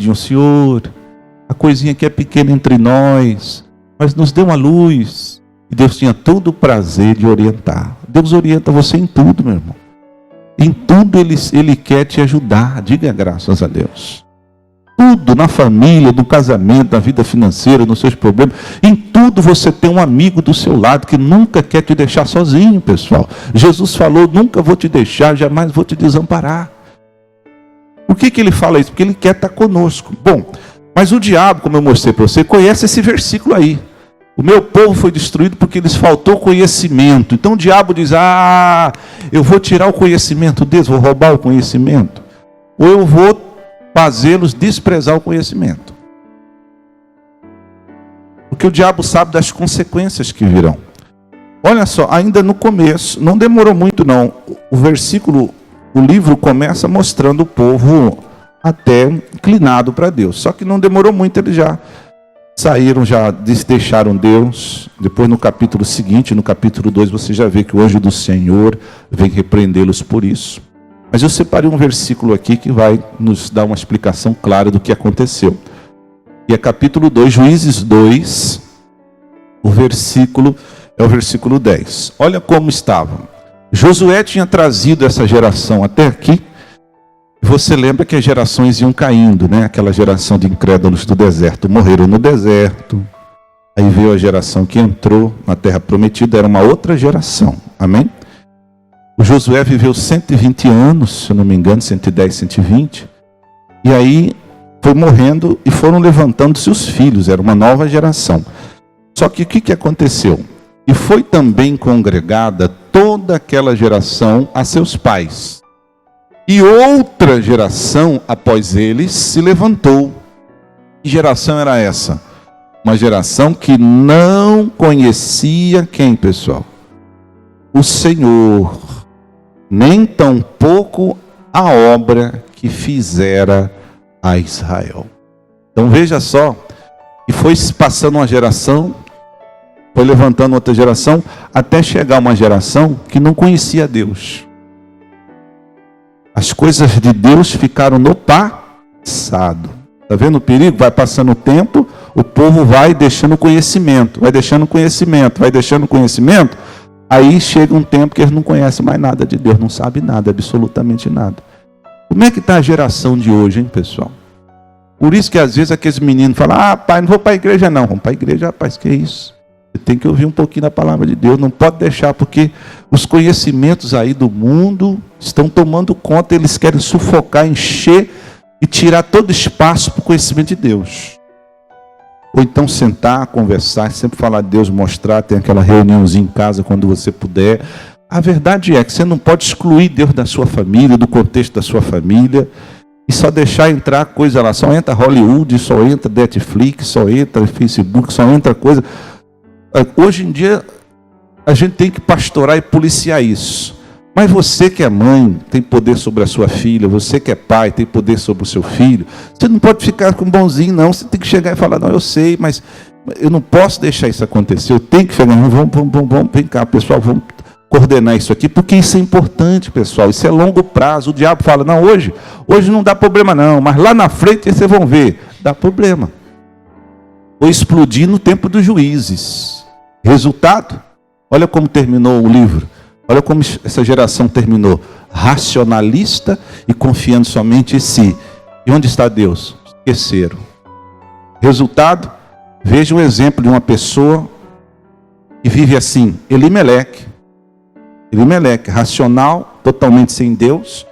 diziam: Senhor, a coisinha que é pequena entre nós, mas nos deu uma luz. E Deus tinha todo o prazer de orientar. Deus orienta você em tudo, meu irmão. Em tudo Ele quer te ajudar. Diga graças a Deus. Tudo, na família, no casamento, na vida financeira, nos seus problemas. Em tudo você tem um amigo do seu lado que nunca quer te deixar sozinho, pessoal. Jesus falou: nunca vou te deixar, jamais vou te desamparar. Por que Ele fala isso? Porque Ele quer estar conosco. Bom, mas o diabo, como eu mostrei para você, conhece esse versículo aí. O meu povo foi destruído porque lhes faltou conhecimento. Então o diabo diz: eu vou tirar o conhecimento deles, vou roubar o conhecimento. Ou eu vou fazê-los desprezar o conhecimento. Porque o diabo sabe das consequências que virão. Olha só, ainda no começo, não demorou muito não. O livro começa mostrando o povo até inclinado para Deus. Só que não demorou muito, eles já saíram, já deixaram Deus. Depois no capítulo seguinte, no capítulo 2, você já vê que o anjo do Senhor vem repreendê-los por isso. Mas eu separei um versículo aqui que vai nos dar uma explicação clara do que aconteceu. E é capítulo 2, Juízes 2, o versículo é o versículo 10. Olha como estava. Josué tinha trazido essa geração até aqui. Você lembra que as gerações iam caindo, né? Aquela geração de incrédulos do deserto morreram no deserto. Aí veio a geração que entrou na terra prometida, era uma outra geração. Amém? O Josué viveu 120 anos, se eu não me engano, 110, 120. E aí foi morrendo e foram levantando-se os filhos, era uma nova geração. Só que o que aconteceu? E foi também congregada toda aquela geração a seus pais. E outra geração após eles se levantou. Que geração era essa? Uma geração que não conhecia quem, pessoal? O Senhor, nem tampouco a obra que fizera a Israel. Então veja só, e foi se passando uma geração, foi levantando outra geração, até chegar uma geração que não conhecia Deus. As coisas de Deus ficaram no passado. Está vendo o perigo? Vai passando o tempo, o povo vai deixando conhecimento, vai deixando conhecimento, vai deixando conhecimento. Aí chega um tempo que eles não conhecem mais nada de Deus, não sabem nada, absolutamente nada. Como é que está a geração de hoje, hein, pessoal? Por isso que às vezes aqueles meninos falam: pai, não vou para a igreja não. Vamos para a igreja, rapaz, que é isso? Você tem que ouvir um pouquinho da palavra de Deus, não pode deixar, porque os conhecimentos aí do mundo estão tomando conta, eles querem sufocar, encher e tirar todo espaço para o conhecimento de Deus. Ou então sentar, conversar, sempre falar de Deus, mostrar, tem aquela reuniãozinha em casa quando você puder. A verdade é que você não pode excluir Deus da sua família, do contexto da sua família, e só deixar entrar coisa lá. Só entra Hollywood, só entra Netflix, só entra Facebook, só entra coisa. Hoje em dia a gente tem que pastorar e policiar isso. Mas você que é mãe, tem poder sobre a sua filha. Você que é pai, tem poder sobre o seu filho. Você não pode ficar com bonzinho, não. Você tem que chegar e falar: não, eu sei, mas eu não posso deixar isso acontecer. Eu tenho que chegar, vamos, vem cá, pessoal, vamos coordenar isso aqui, porque isso é importante, pessoal. Isso é longo prazo. O diabo fala: não, hoje não dá problema não, mas lá na frente vocês vão ver, dá problema. Vou explodir no tempo dos juízes. Resultado? Olha como terminou o livro. Olha como essa geração terminou. Racionalista e confiando somente em si. E onde está Deus? Esqueceram. Resultado? Veja um exemplo de uma pessoa que vive assim. Elimeleque, racional, totalmente sem Deus.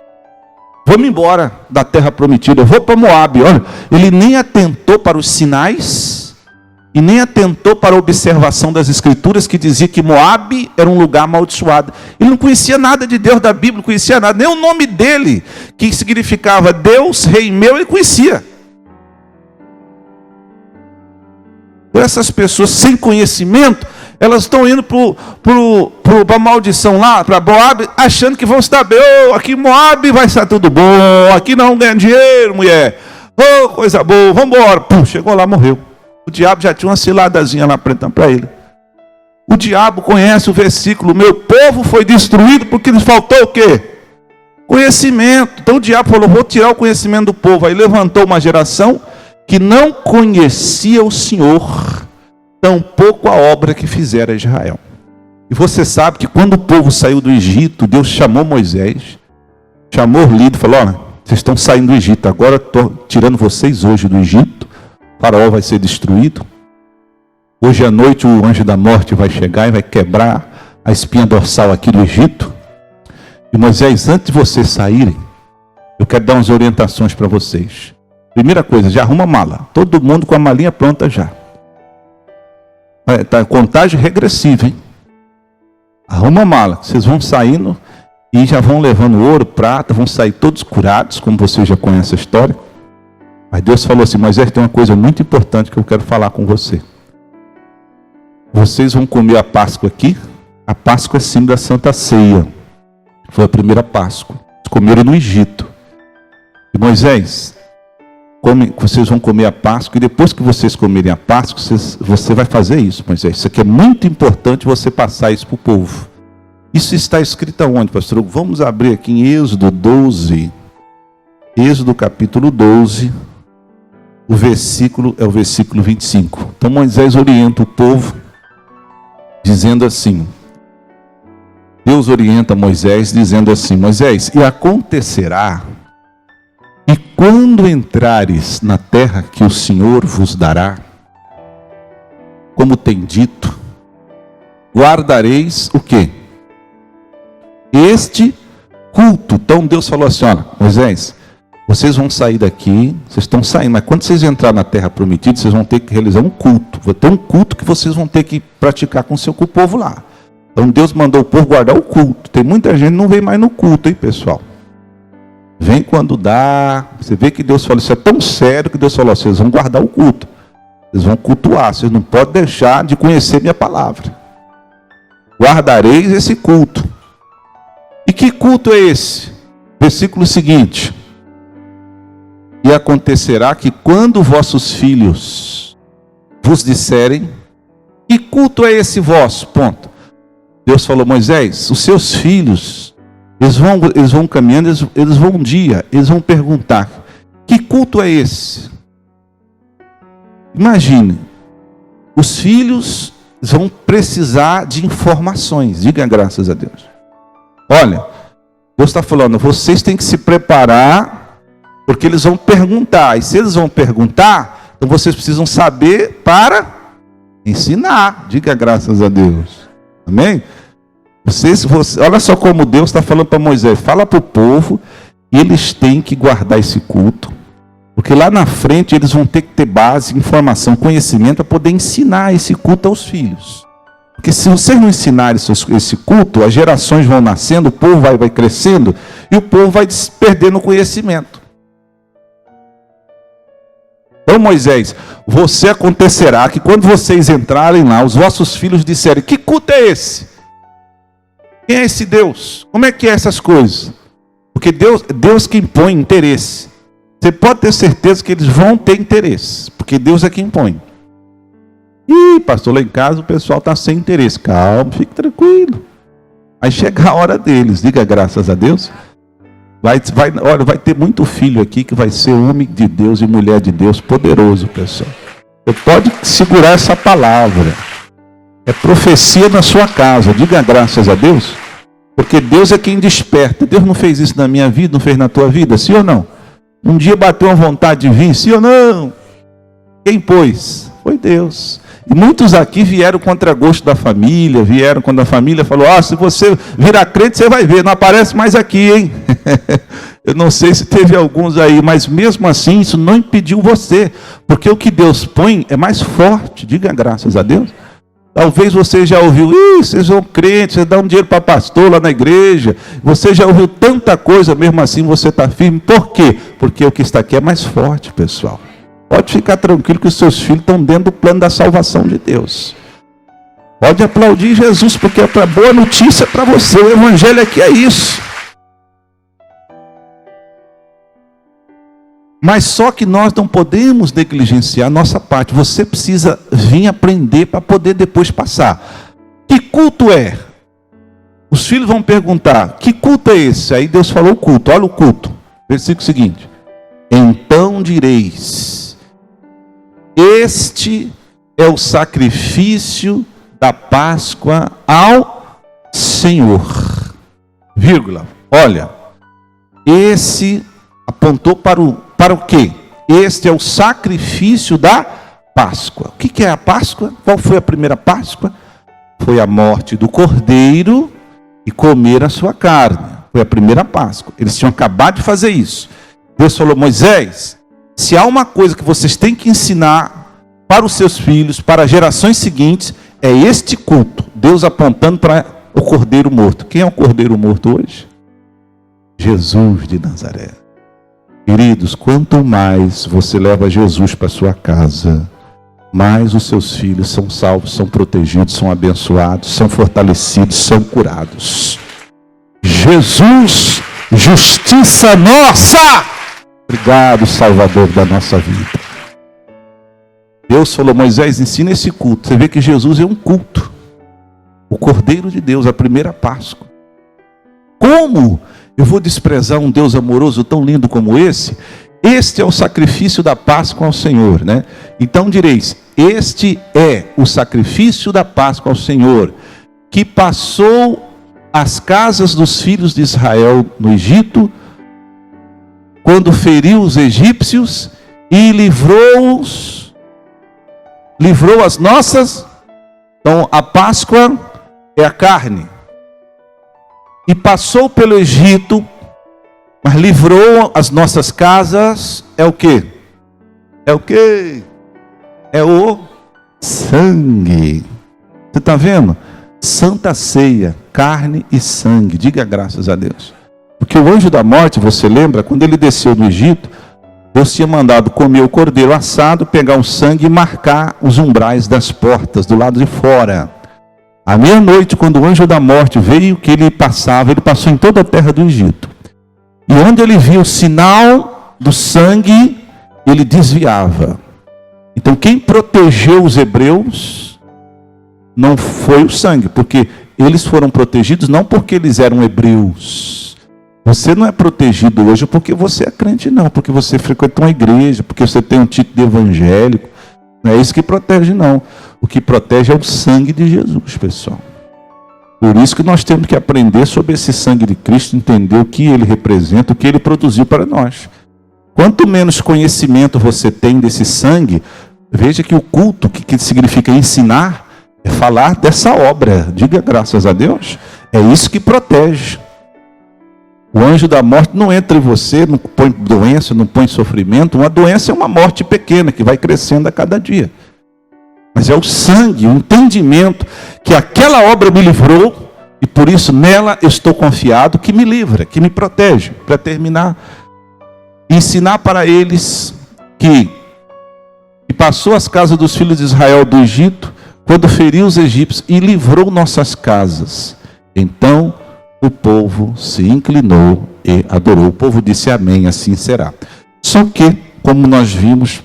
Vamos embora da terra prometida. Eu vou para Moabe. Olha, ele nem atentou para os sinais e nem atentou para a observação das escrituras que dizia que Moabe era um lugar amaldiçoado. Ele não conhecia nada de Deus da Bíblia, não conhecia nada, nem o nome dele, que significava Deus, Rei meu, ele conhecia. Por essas pessoas sem conhecimento, elas estão indo para a maldição lá, para Moabe, achando que vão estar bem. Aqui em Moabe vai estar tudo bom, aqui não ganha dinheiro, mulher. Coisa boa, vamos embora. Chegou lá, morreu. O diabo já tinha uma ciladazinha lá para ele. O diabo conhece o versículo: meu povo foi destruído porque lhes faltou o quê? Conhecimento. Então o diabo falou, vou tirar o conhecimento do povo. Aí levantou uma geração que não conhecia o Senhor, tampouco a obra que fizera Israel. E você sabe que quando o povo saiu do Egito, Deus chamou Moisés, chamou o líder e falou, olha, vocês estão saindo do Egito, agora estou tirando vocês hoje do Egito, o faraó vai ser destruído. Hoje à noite o anjo da morte vai chegar e vai quebrar a espinha dorsal aqui do Egito. E Moisés, antes de vocês saírem, eu quero dar umas orientações para vocês. Primeira coisa, já arruma a mala. Todo mundo com a malinha pronta já. Está contagem regressiva, hein? Arruma a mala. Vocês vão saindo e já vão levando ouro, prata, vão sair todos curados, como vocês já conhecem a história. Mas Deus falou assim, Moisés, tem uma coisa muito importante que eu quero falar com você. Vocês vão comer a Páscoa aqui. A Páscoa é símbolo da Santa Ceia. Foi a primeira Páscoa. Eles comeram no Egito. E Moisés, vocês vão comer a Páscoa, e depois que vocês comerem a Páscoa, você vai fazer isso, Moisés. Isso aqui é muito importante você passar isso para o povo. Isso está escrito aonde, pastor? Vamos abrir aqui em Êxodo 12. Êxodo capítulo 12. O versículo é o versículo 25. Então Moisés orienta o povo, dizendo assim. Deus orienta Moisés dizendo assim, Moisés, e acontecerá, e quando entrares na terra que o Senhor vos dará, como tem dito, guardareis o quê? Este culto. Então Deus falou assim, olha, Moisés, vocês vão sair daqui, vocês estão saindo, mas quando vocês entrarem na terra prometida, vocês vão ter que realizar um culto. Vai ter um culto que vocês vão ter que praticar com o povo lá. Então Deus mandou o povo guardar o culto. Tem muita gente que não vem mais no culto, hein, pessoal? Vem quando dá. Você vê que Deus falou, isso é tão sério que Deus falou, vocês vão guardar o culto. Vocês vão cultuar, vocês não podem deixar de conhecer minha palavra. Guardareis esse culto. E que culto é esse? Versículo seguinte. E acontecerá que quando vossos filhos vos disserem, que culto é esse vosso? Ponto. Deus falou, Moisés, os seus filhos, eles vão caminhando, eles vão um dia, eles vão perguntar, que culto é esse? Imagine, os filhos vão precisar de informações, diga graças a Deus. Olha, Deus está falando, vocês têm que se preparar, porque eles vão perguntar, e se eles vão perguntar, então vocês precisam saber para ensinar, diga graças a Deus. Amém? Olha só como Deus está falando para Moisés. Fala para o povo, eles têm que guardar esse culto. Porque lá na frente eles vão ter que ter base, informação, conhecimento para poder ensinar esse culto aos filhos. Porque se vocês não ensinarem esse culto, as gerações vão nascendo, o povo vai crescendo e o povo vai perdendo o conhecimento. Então Moisés, você acontecerá que quando vocês entrarem lá, os vossos filhos disserem, que culto é esse? Quem é esse Deus? Como é que é essas coisas? Porque Deus que impõe interesse. Você pode ter certeza que eles vão ter interesse, porque Deus é quem impõe. Ih, pastor, lá em casa o pessoal está sem interesse. Calma, fique tranquilo. Vai chegar a hora deles, diga graças a Deus. Olha, vai ter muito filho aqui que vai ser homem de Deus e mulher de Deus poderoso, pessoal. Você pode segurar essa palavra. É profecia na sua casa, diga graças a Deus. Porque Deus é quem desperta. Deus não fez isso na minha vida, não fez na tua vida, sim ou não? Um dia bateu uma vontade de vir, sim ou não? Quem pôs? Foi Deus. E muitos aqui vieram contra gosto da família, vieram quando a família falou, se você virar crente, você vai ver, não aparece mais aqui, hein? Eu não sei se teve alguns aí, mas mesmo assim, isso não impediu você, porque o que Deus põe é mais forte, diga graças a Deus. Talvez você já ouviu, vocês são crentes, vocês dão dinheiro para pastor lá na igreja, você já ouviu tanta coisa, mesmo assim você está firme, por quê? Porque o que está aqui é mais forte, pessoal. Pode ficar tranquilo que os seus filhos estão dentro do plano da salvação de Deus. Pode aplaudir Jesus, porque é para boa notícia para você. O evangelho aqui é isso. Mas só que nós não podemos negligenciar a nossa parte. Você precisa vir aprender para poder depois passar. Que culto é? Os filhos vão perguntar: que culto é esse? Aí Deus falou o culto, olha o culto. Versículo seguinte: então direis, este é o sacrifício da Páscoa ao Senhor. Vírgula. Olha, esse apontou para o quê? Este é o sacrifício da Páscoa. O que é a Páscoa? Qual foi a primeira Páscoa? Foi a morte do cordeiro e comer a sua carne. Foi a primeira Páscoa. Eles tinham acabado de fazer isso. Deus falou: Moisés, se há uma coisa que vocês têm que ensinar para os seus filhos, para as gerações seguintes, é este culto. Deus apontando para o cordeiro morto. Quem é o cordeiro morto hoje? Jesus de Nazaré. Queridos, quanto mais você leva Jesus para sua casa, mais os seus filhos são salvos, são protegidos, são abençoados, são fortalecidos, são curados. Jesus, justiça nossa! Obrigado, Salvador da nossa vida. Deus falou: Moisés, ensina esse culto. Você vê que Jesus é um culto. O Cordeiro de Deus, a primeira Páscoa. Como eu vou desprezar um Deus amoroso tão lindo como esse? Este é o sacrifício da Páscoa ao Senhor, né? Então direis: este é o sacrifício da Páscoa ao Senhor, que passou as casas dos filhos de Israel no Egito, quando feriu os egípcios e livrou as nossas. Então a Páscoa é a carne. E passou pelo Egito, mas livrou as nossas casas, é o quê? É o quê? É o sangue. Você está vendo? Santa ceia, carne e sangue. Diga graças a Deus. Porque o anjo da morte, você lembra? Quando ele desceu do Egito, Deus tinha mandado comer o cordeiro assado, pegar o sangue e marcar os umbrais das portas, do lado de fora. À meia-noite, quando o anjo da morte veio, que ele passou em toda a terra do Egito. E onde ele viu o sinal do sangue, ele desviava. Então quem protegeu os hebreus não foi o sangue, porque eles foram protegidos não porque eles eram hebreus. Você não é protegido hoje porque você é crente, não, porque você frequenta uma igreja, porque você tem um título de evangélico. Não é isso que protege, não. O que protege é o sangue de Jesus, pessoal. Por isso que nós temos que aprender sobre esse sangue de Cristo, entender o que ele representa, o que ele produziu para nós. Quanto menos conhecimento você tem desse sangue, veja que o culto, que significa ensinar, é falar dessa obra. Diga graças a Deus. É isso que protege. O anjo da morte não entra em você, não põe doença, não põe sofrimento. Uma doença é uma morte pequena, que vai crescendo a cada dia. Mas é o sangue, o entendimento que aquela obra me livrou, e por isso nela eu estou confiado, que me livra, que me protege. Para terminar, ensinar para eles que passou as casas dos filhos de Israel do Egito, quando feriu os egípcios e livrou nossas casas. Então o povo se inclinou e adorou. O povo disse amém, assim será. Só que, como nós vimos,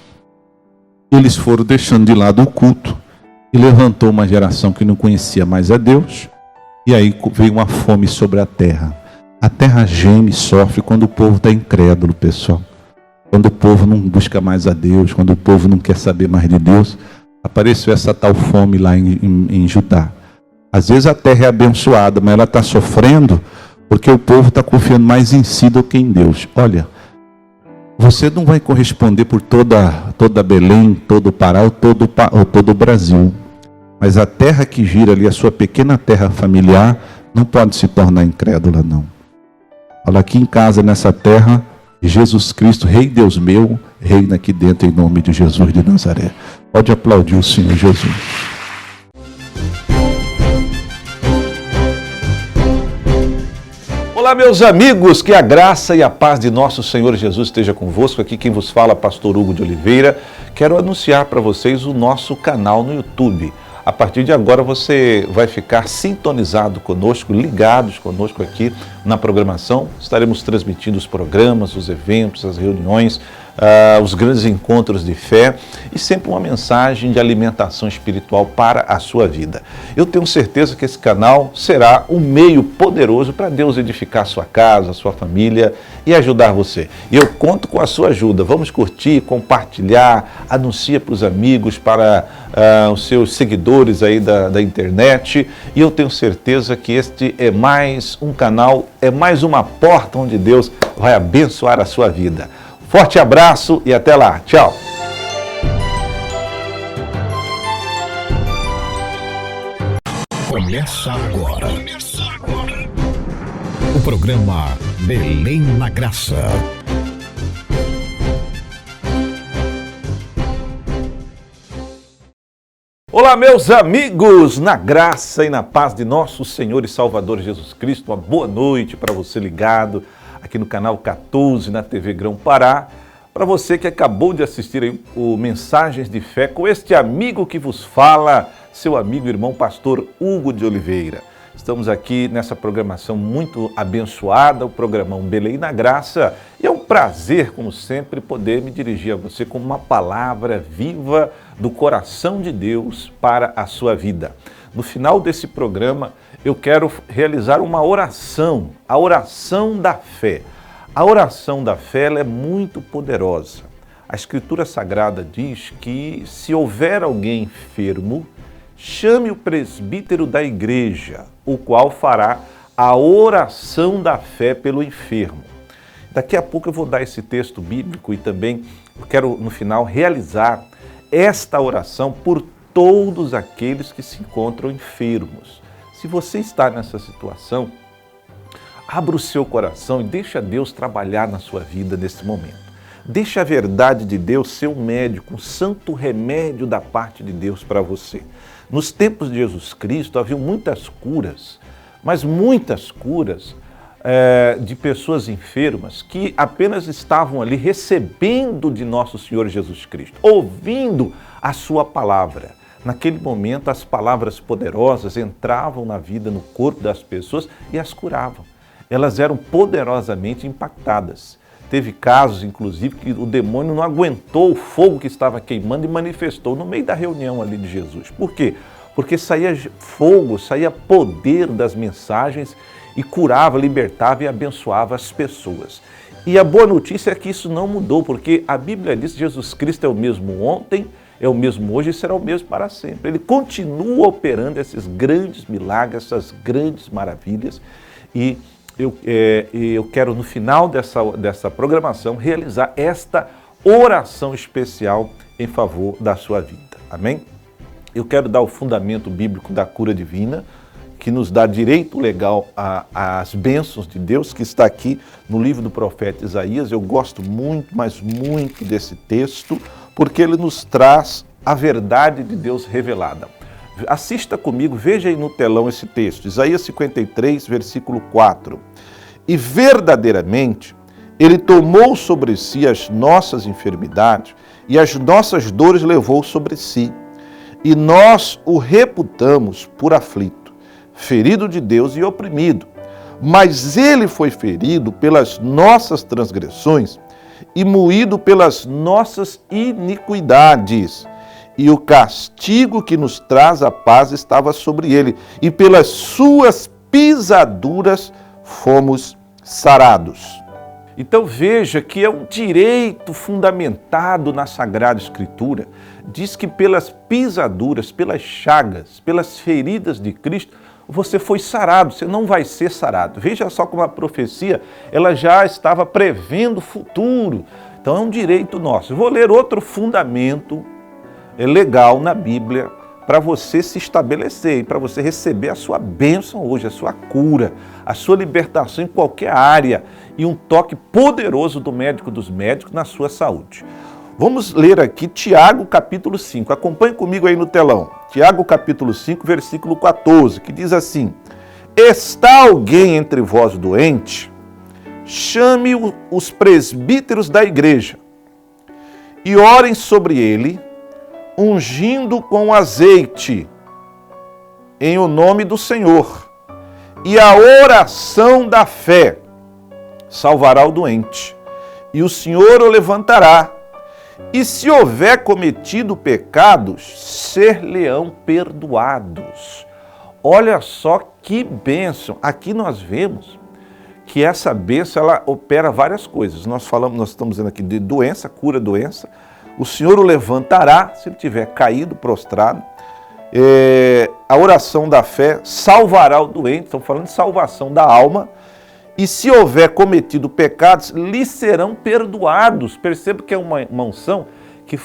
eles foram deixando de lado o culto e levantou uma geração que não conhecia mais a Deus. E aí veio uma fome sobre a terra. A terra geme e sofre quando o povo está incrédulo, pessoal. Quando o povo não busca mais a Deus, quando o povo não quer saber mais de Deus. Apareceu essa tal fome lá em Judá. Às vezes a terra é abençoada, mas ela está sofrendo porque o povo está confiando mais em si do que em Deus. Olha, você não vai corresponder por toda Belém, todo o Pará ou todo o Brasil. Mas a terra que gira ali, a sua pequena terra familiar, não pode se tornar incrédula, não. Olha, aqui em casa, nessa terra, Jesus Cristo, Rei Deus meu, reina aqui dentro em nome de Jesus de Nazaré. Pode aplaudir o Senhor Jesus. Olá, meus amigos, que a graça e a paz de nosso Senhor Jesus esteja convosco. Aqui quem vos fala, pastor Hugo de Oliveira. Quero anunciar para vocês o nosso canal no YouTube. A partir de agora você vai ficar sintonizado conosco, ligados conosco aqui na programação. Estaremos transmitindo os programas, os eventos, as reuniões os grandes encontros de fé e sempre uma mensagem de alimentação espiritual para a sua vida. Eu tenho certeza que esse canal será um meio poderoso para Deus edificar a sua casa, a sua família e ajudar você. E eu conto com a sua ajuda. Vamos curtir, compartilhar, anuncia para os amigos, para os seus seguidores aí da internet. E eu tenho certeza que este é mais um canal, é mais uma porta onde Deus vai abençoar a sua vida. Forte abraço e até lá. Tchau. Começa agora. O programa Belém na Graça. Olá, meus amigos, na graça e na paz de nosso Senhor e Salvador Jesus Cristo. Uma boa noite para você ligado aqui no canal 14 na TV Grão Pará. Para você que acabou de assistir aí o Mensagens de Fé com este amigo que vos fala, seu amigo e irmão pastor Hugo de Oliveira. Estamos aqui nessa programação muito abençoada, o programão Belém na Graça. E é um prazer, como sempre, poder me dirigir a você com uma palavra viva do coração de Deus para a sua vida. No final desse programa, eu quero realizar uma oração, a oração da fé. A oração da fé ela é muito poderosa. A Escritura Sagrada diz que se houver alguém enfermo, chame o presbítero da igreja, o qual fará a oração da fé pelo enfermo. Daqui a pouco eu vou dar esse texto bíblico e também quero, no final, realizar esta oração por todos aqueles que se encontram enfermos. Se você está nessa situação, abra o seu coração e deixa Deus trabalhar na sua vida nesse momento. Deixa a verdade de Deus ser um médico, um santo remédio da parte de Deus para você. Nos tempos de Jesus Cristo havia muitas curas, mas muitas curas de pessoas enfermas que apenas estavam ali recebendo de nosso Senhor Jesus Cristo, ouvindo a sua palavra. Naquele momento as palavras poderosas entravam na vida, no corpo das pessoas e as curavam. Elas eram poderosamente impactadas. Teve casos, inclusive, que o demônio não aguentou o fogo que estava queimando e manifestou no meio da reunião ali de Jesus. Por quê? Porque saía fogo, saía poder das mensagens e curava, libertava e abençoava as pessoas. E a boa notícia é que isso não mudou, porque a Bíblia diz que Jesus Cristo é o mesmo ontem, é o mesmo hoje e será o mesmo para sempre. Ele continua operando esses grandes milagres, essas grandes maravilhas e eu quero, no final dessa programação, realizar esta oração especial em favor da sua vida. Amém? Eu quero dar o fundamento bíblico da cura divina, que nos dá direito legal às bênçãos de Deus, que está aqui no livro do profeta Isaías. Eu gosto muito, mas muito desse texto, porque ele nos traz a verdade de Deus revelada. Assista comigo, veja aí no telão esse texto, Isaías 53, versículo 4. E verdadeiramente, ele tomou sobre si as nossas enfermidades e as nossas dores levou sobre si. E nós o reputamos por aflito, ferido de Deus e oprimido. Mas ele foi ferido pelas nossas transgressões e moído pelas nossas iniquidades. E o castigo que nos traz a paz estava sobre ele, e pelas suas pisaduras fomos sarados. Então veja que é um direito fundamentado na Sagrada Escritura. Diz que pelas pisaduras, pelas chagas, pelas feridas de Cristo, você foi sarado, você não vai ser sarado. Veja só como a profecia ela já estava prevendo o futuro. Então é um direito nosso. Eu vou ler outro fundamento legal na Bíblia para você se estabelecer e para você receber a sua bênção hoje, a sua cura, a sua libertação em qualquer área e um toque poderoso do médico dos médicos na sua saúde. Vamos ler aqui Tiago capítulo 5, acompanhe comigo aí no telão. Tiago capítulo 5, versículo 14, que diz assim: está alguém entre vós doente? Chame os presbíteros da igreja e orem sobre ele, ungindo com azeite, em o nome do Senhor. E a oração da fé salvará o doente, e o Senhor o levantará, E se houver cometido pecados, ser-lhe-ão perdoados. Olha só que bênção. Aqui nós vemos que essa bênção, ela opera várias coisas. Nós estamos dizendo aqui de doença, cura doença. O Senhor o levantará, se ele tiver caído, prostrado. A oração da fé salvará o doente. Estamos falando de salvação da alma. E se houver cometido pecados, lhe serão perdoados. Perceba que é uma unção que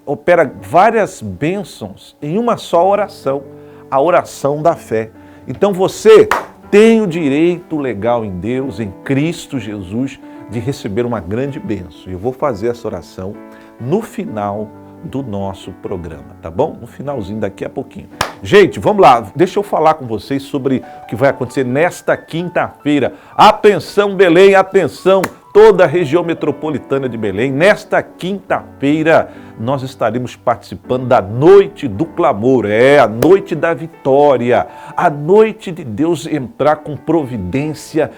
opera várias bênçãos em uma só oração, a oração da fé. Então você tem o direito legal em Deus, em Cristo Jesus, de receber uma grande bênção. Eu vou fazer essa oração no final do nosso programa, tá bom? No finalzinho, daqui a pouquinho. Gente, vamos lá, deixa eu falar com vocês sobre o que vai acontecer nesta quinta-feira. Atenção, Belém, atenção, toda a região metropolitana de Belém. Nesta quinta-feira, nós estaremos participando da Noite do Clamor, a Noite da Vitória, a noite de Deus entrar com providência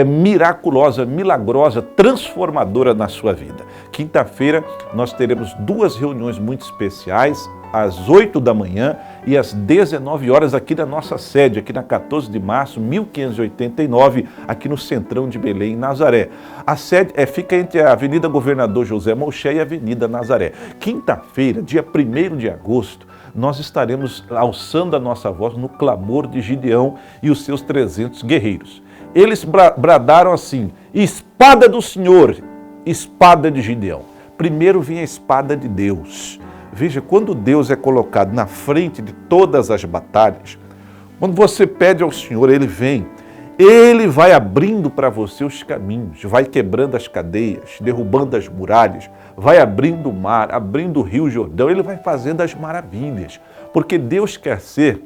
miraculosa, milagrosa, transformadora na sua vida. Quinta-feira, nós teremos 2 reuniões muito especiais, às 8 da manhã e às 19 horas aqui na nossa sede, aqui na 14 de março, 1589, aqui no centrão de Belém, Nazaré. A sede fica entre a Avenida Governador José Malcher e a Avenida Nazaré. Quinta-feira, dia 1º de agosto, nós estaremos alçando a nossa voz no clamor de Gideão e os seus 300 guerreiros. Eles bradaram assim: espada do Senhor, espada de Gideão. Primeiro vinha a espada de Deus. Veja, quando Deus é colocado na frente de todas as batalhas, quando você pede ao Senhor, Ele vem, Ele vai abrindo para você os caminhos, vai quebrando as cadeias, derrubando as muralhas, vai abrindo o mar, abrindo o rio Jordão, Ele vai fazendo as maravilhas, porque Deus quer ser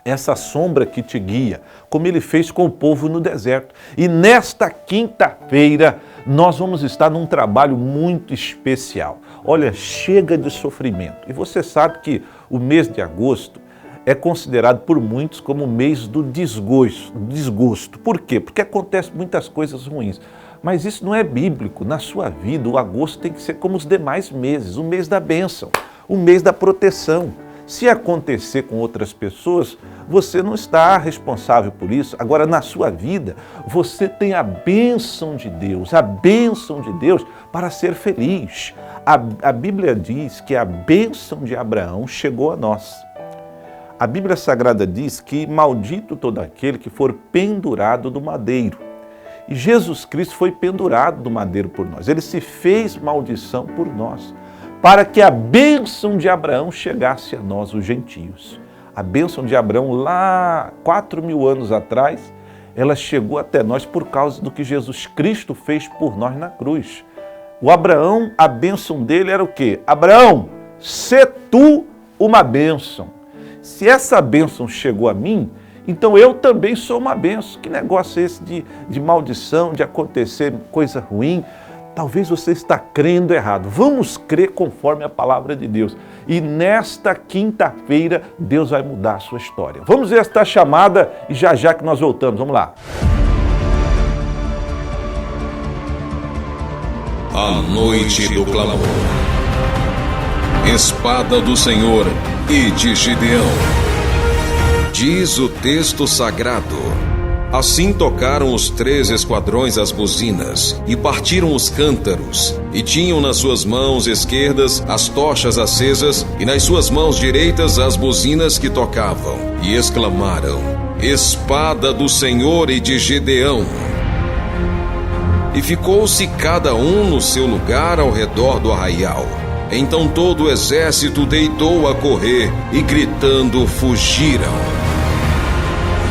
essa sombra que te guia, como Ele fez com o povo no deserto. E nesta quinta-feira, nós vamos estar num trabalho muito especial. Olha, chega de sofrimento. E você sabe que o mês de agosto é considerado por muitos como o mês do desgosto. Por quê? Porque acontecem muitas coisas ruins. Mas isso não é bíblico. Na sua vida, o agosto tem que ser como os demais meses, o mês da bênção, o mês da proteção. Se acontecer com outras pessoas, você não está responsável por isso. Agora, na sua vida, você tem a bênção de Deus para ser feliz. A Bíblia diz que a bênção de Abraão chegou a nós. A Bíblia Sagrada diz que maldito todo aquele que for pendurado do madeiro. E Jesus Cristo foi pendurado do madeiro por nós. Ele se fez maldição por nós, para que a bênção de Abraão chegasse a nós, os gentios. A bênção de Abraão, lá 4.000 anos atrás, ela chegou até nós por causa do que Jesus Cristo fez por nós na cruz. O Abraão, a bênção dele era o quê? Abraão, sê tu uma bênção. Se essa bênção chegou a mim, então eu também sou uma bênção. Que negócio é esse de maldição, de acontecer coisa ruim? Talvez você está crendo errado. Vamos crer conforme a palavra de Deus. E nesta quinta-feira, Deus vai mudar a sua história. Vamos ver esta chamada e já que nós voltamos. Vamos lá. A noite do clamor. Espada do Senhor e de Gideão. Diz o texto sagrado: assim tocaram os 3 esquadrões as buzinas, e partiram os cântaros, e tinham nas suas mãos esquerdas as tochas acesas, e nas suas mãos direitas as buzinas que tocavam, e exclamaram: espada do Senhor e de Gideão. E ficou-se cada um no seu lugar ao redor do arraial. Então todo o exército deitou a correr, e gritando fugiram.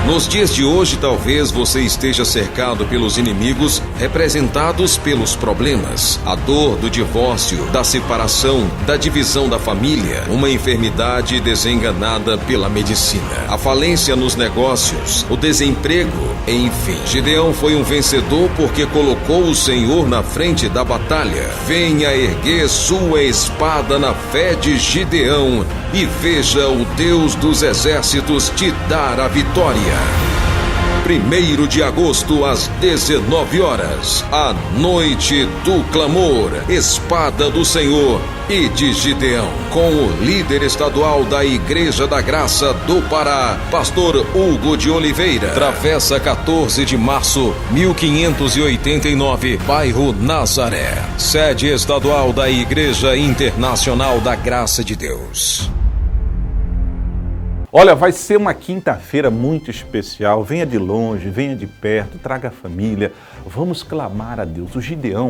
Nos dias de hoje, talvez você esteja cercado pelos inimigos representados pelos problemas, a dor do divórcio, da separação, da divisão da família, uma enfermidade desenganada pela medicina, a falência nos negócios, o desemprego, enfim. Gideão foi um vencedor porque colocou o Senhor na frente da batalha. Venha erguer sua espada na fé de Gideão e veja o Deus dos exércitos te dar a vitória. 1º de agosto, às 19 horas. A Noite do Clamor, Espada do Senhor e de Gideão, com o líder estadual da Igreja da Graça do Pará, pastor Hugo de Oliveira. Travessa 14 de março, 1589, bairro Nazaré. Sede estadual da Igreja Internacional da Graça de Deus. Olha, vai ser uma quinta-feira muito especial. Venha de longe, venha de perto, traga a família. Vamos clamar a Deus. O Gideão,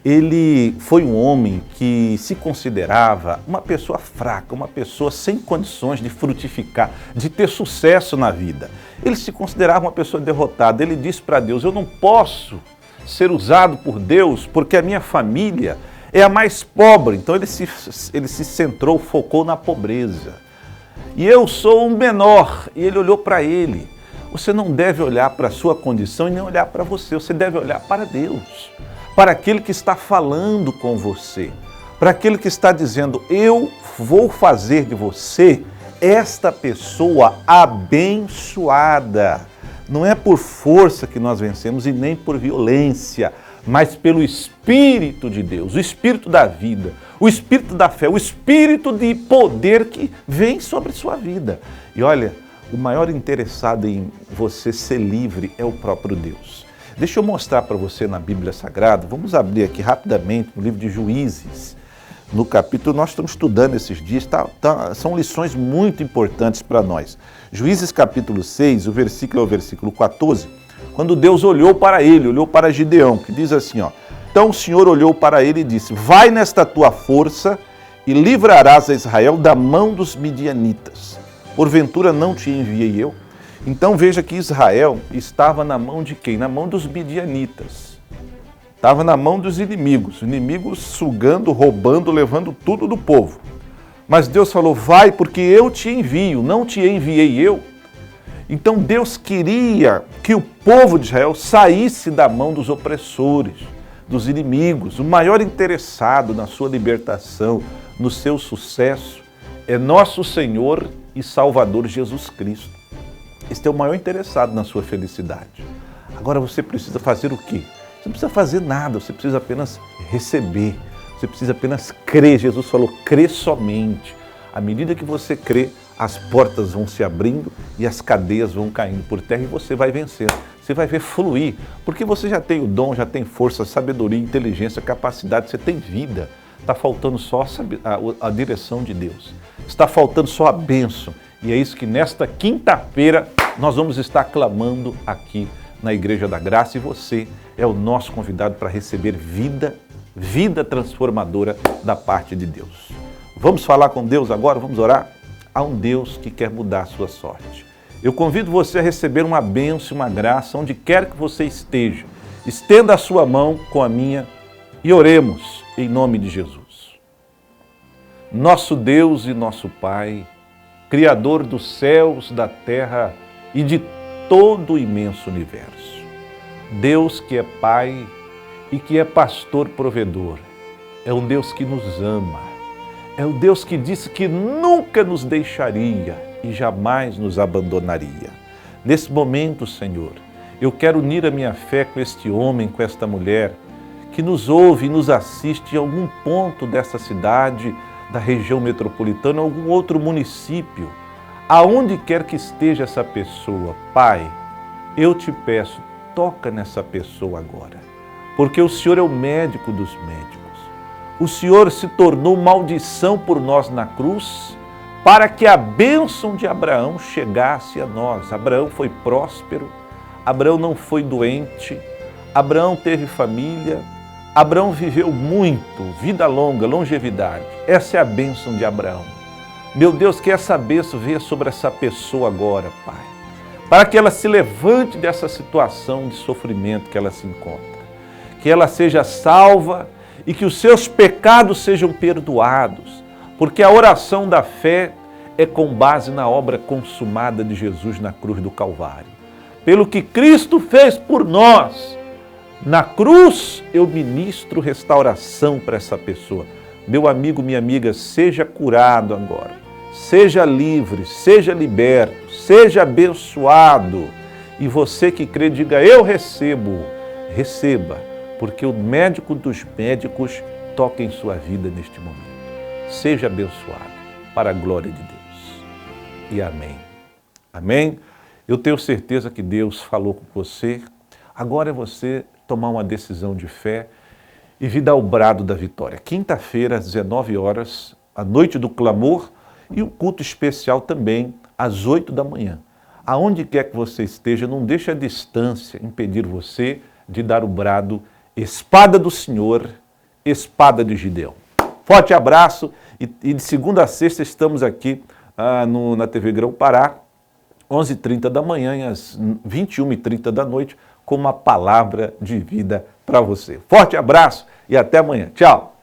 ele foi um homem que se considerava uma pessoa fraca, uma pessoa sem condições de frutificar, de ter sucesso na vida. Ele se considerava uma pessoa derrotada. Ele disse para Deus: eu não posso ser usado por Deus porque a minha família é a mais pobre. Então ele se centrou, focou na pobreza. E eu sou um menor. E ele olhou para ele. Você não deve olhar para a sua condição e nem olhar para você. Você deve olhar para Deus, para aquele que está falando com você, para aquele que está dizendo: eu vou fazer de você esta pessoa abençoada. Não é por força que nós vencemos e nem por violência, mas pelo Espírito de Deus, o Espírito da vida, o Espírito da fé, o Espírito de poder que vem sobre sua vida. E olha, o maior interessado em você ser livre é o próprio Deus. Deixa eu mostrar para você na Bíblia Sagrada. Vamos abrir aqui rapidamente no livro de Juízes, no capítulo, nós estamos estudando esses dias, são lições muito importantes para nós. Juízes capítulo 6, o versículo é o versículo 14, quando Deus olhou para ele, olhou para Gideão, que diz assim, ó: então o Senhor olhou para ele e disse: vai nesta tua força e livrarás a Israel da mão dos midianitas. Porventura não te enviei eu? Então veja que Israel estava na mão de quem? Na mão dos midianitas. Estava na mão dos inimigos sugando, roubando, levando tudo do povo. Mas Deus falou: vai, porque eu te envio, não te enviei eu. Então Deus queria que o povo de Israel saísse da mão dos opressores, dos inimigos. O maior interessado na sua libertação, no seu sucesso, é nosso Senhor e Salvador Jesus Cristo. Este é o maior interessado na sua felicidade. Agora você precisa fazer o quê? Você não precisa fazer nada, você precisa apenas receber, você precisa apenas crer. Jesus falou: crê somente. À medida que você crê, as portas vão se abrindo e as cadeias vão caindo por terra e você vai vencer. Você vai ver fluir, porque você já tem o dom, já tem força, sabedoria, inteligência, capacidade, você tem vida. Está faltando só a direção de Deus. Está faltando só a bênção. E é isso que nesta quinta-feira nós vamos estar clamando aqui na Igreja da Graça, e você é o nosso convidado para receber vida transformadora da parte de Deus. Vamos falar com Deus agora? Vamos orar? Há um Deus que quer mudar a sua sorte. Eu convido você a receber uma bênção, uma graça, onde quer que você esteja. Estenda a sua mão com a minha e oremos em nome de Jesus. Nosso Deus e nosso Pai, Criador dos céus, da terra e de todo o imenso universo. Deus que é Pai e que é pastor provedor. É um Deus que nos ama. É o Deus que disse que nunca nos deixaria e jamais nos abandonaria. Nesse momento, Senhor, eu quero unir a minha fé com este homem, com esta mulher, que nos ouve e nos assiste em algum ponto dessa cidade, da região metropolitana, algum outro município, aonde quer que esteja essa pessoa. Pai, eu te peço, toca nessa pessoa agora, porque o Senhor é o médico dos médicos. O Senhor se tornou maldição por nós na cruz, para que a bênção de Abraão chegasse a nós. Abraão foi próspero, Abraão não foi doente, Abraão teve família, Abraão viveu muito, vida longa, longevidade. Essa é a bênção de Abraão. Meu Deus, que essa bênção venha sobre essa pessoa agora, Pai, para que ela se levante dessa situação de sofrimento que ela se encontra, que ela seja salva e que os seus pecados sejam perdoados, porque a oração da fé é com base na obra consumada de Jesus na cruz do Calvário. Pelo que Cristo fez por nós, na cruz eu ministro restauração para essa pessoa. Meu amigo, minha amiga, seja curado agora, seja livre, seja liberto, seja abençoado E você que crê, diga: eu recebo. Receba, porque o médico dos médicos toca em sua vida neste momento. Seja abençoado, para a glória de Deus. E amém. Amém? Eu tenho certeza que Deus falou com você. Agora é você tomar uma decisão de fé e vir dar o brado da vitória. Quinta-feira, às 19 horas, a noite do clamor e o culto especial também, às 8 da manhã. Aonde quer que você esteja, não deixe a distância impedir você de dar o brado: espada do Senhor, espada de Gideão. Forte abraço e de segunda a sexta estamos aqui na TV Grão Pará, 11h30 da manhã e às 21h30 da noite, com uma palavra de vida para você. Forte abraço e até amanhã. Tchau!